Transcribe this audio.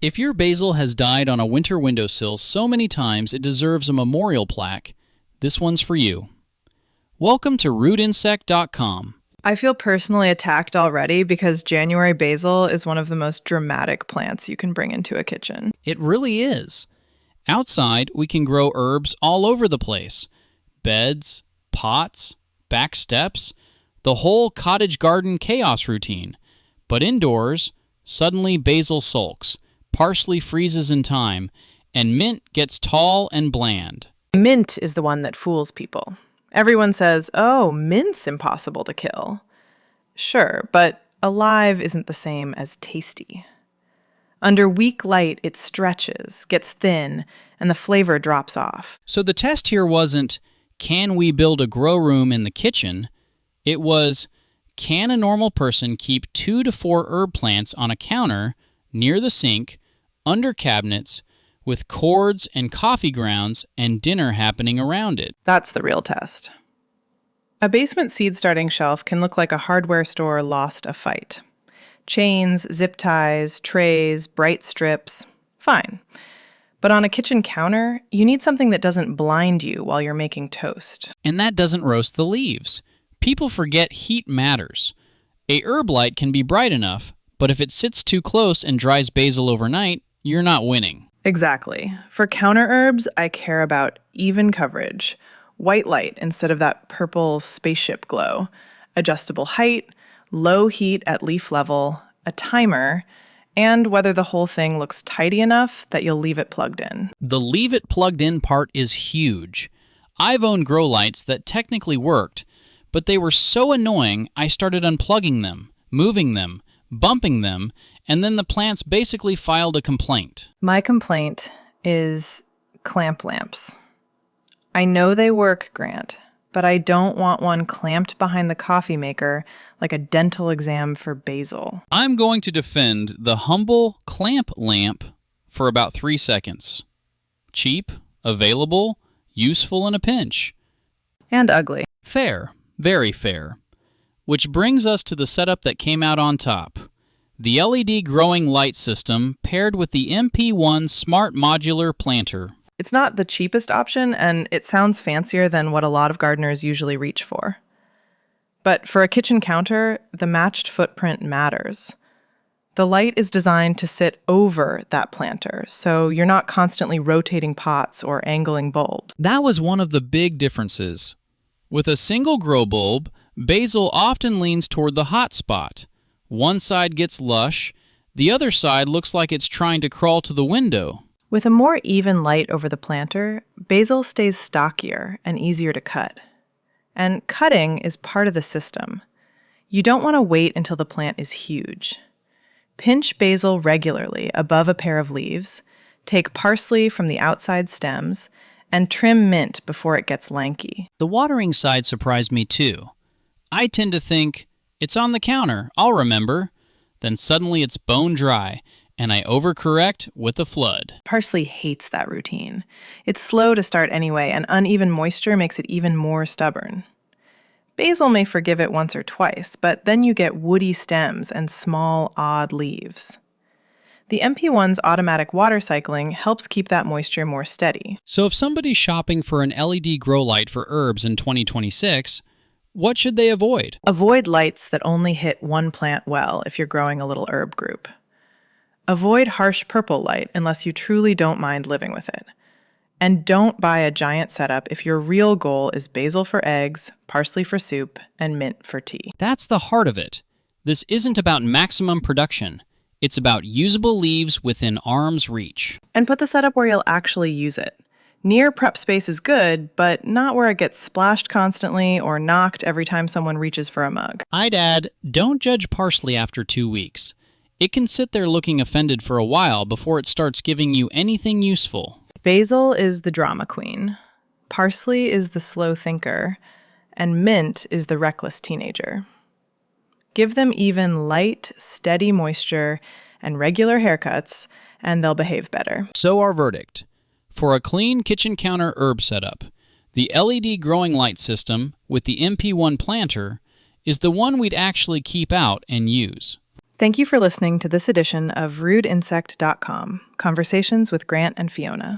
If your basil has died on a winter windowsill so many times it deserves a memorial plaque, this one's for you. Welcome to RootInsect.com. I feel personally attacked already because January basil is one of the most dramatic plants you can bring into a kitchen. It really is. Outside, we can grow herbs all over the place. Beds, pots, back steps, the whole cottage garden chaos routine. But indoors, suddenly basil sulks, parsley freezes in time, and mint gets tall and bland. Mint is the one that fools people. Everyone says, oh, mint's impossible to kill. Sure, but alive isn't the same as tasty. Under weak light, it stretches, gets thin, and the flavor drops off. So the test here wasn't, can we build a grow room in the kitchen? It was, can a normal person keep 2 to 4 herb plants on a counter, near the sink, under cabinets, with cords and coffee grounds and dinner happening around it? That's the real test. A basement seed starting shelf can look like a hardware store lost a fight. Chains, zip ties, trays, bright strips, fine. But on a kitchen counter, you need something that doesn't blind you while you're making toast. And that doesn't roast the leaves. People forget heat matters. A herb light can be bright enough, but if it sits too close and dries basil overnight, you're not winning. Exactly. For counter herbs, I care about even coverage, white light instead of that purple spaceship glow, adjustable height, low heat at leaf level, a timer, and whether the whole thing looks tidy enough that you'll leave it plugged in. The leave it plugged in part is huge. I've owned grow lights that technically worked, but they were so annoying I started unplugging them, moving them, bumping them, and then the plants basically filed a complaint. My complaint is clamp lamps. I know they work, Grant, but I don't want one clamped behind the coffee maker like a dental exam for basil. I'm going to defend the humble clamp lamp for about 3 seconds. Cheap, available, useful in a pinch. And ugly. Fair, very fair. Which brings us to the setup that came out on top. The LED growing light system paired with the MP1 Smart Modular Planter. It's not the cheapest option, and it sounds fancier than what a lot of gardeners usually reach for. But for a kitchen counter, the matched footprint matters. The light is designed to sit over that planter, so you're not constantly rotating pots or angling bulbs. That was one of the big differences. With a single grow bulb, basil often leans toward the hot spot. One side gets lush, the other side looks like it's trying to crawl to the window. With a more even light over the planter, basil stays stockier and easier to cut. And cutting is part of the system. You don't want to wait until the plant is huge. Pinch basil regularly above a pair of leaves, take parsley from the outside stems, and trim mint before it gets lanky. The watering side surprised me too. I tend to think, it's on the counter, I'll remember. Then suddenly it's bone dry, and I overcorrect with a flood. Parsley hates that routine. It's slow to start anyway, and uneven moisture makes it even more stubborn. Basil may forgive it once or twice, but then you get woody stems and small, odd leaves. The MP1's automatic water cycling helps keep that moisture more steady. So if somebody's shopping for an LED grow light for herbs in 2026, what should they avoid? Avoid lights that only hit one plant well if you're growing a little herb group. Avoid harsh purple light unless you truly don't mind living with it. And don't buy a giant setup if your real goal is basil for eggs, parsley for soup, and mint for tea. That's the heart of it. This isn't about maximum production. It's about usable leaves within arm's reach. And put the setup where you'll actually use it. Near prep space is good, but not where it gets splashed constantly or knocked every time someone reaches for a mug. I'd add, don't judge parsley after 2 weeks. It can sit there looking offended for a while before it starts giving you anything useful. Basil is the drama queen. Parsley is the slow thinker. And mint is the reckless teenager. Give them even light, steady moisture and regular haircuts, and they'll behave better. So our verdict. For a clean kitchen counter herb setup, the LED growing light system with the MP1 planter is the one we'd actually keep out and use. Thank you for listening to this edition of RudeInsect.com, Conversations with Grant and Fiona.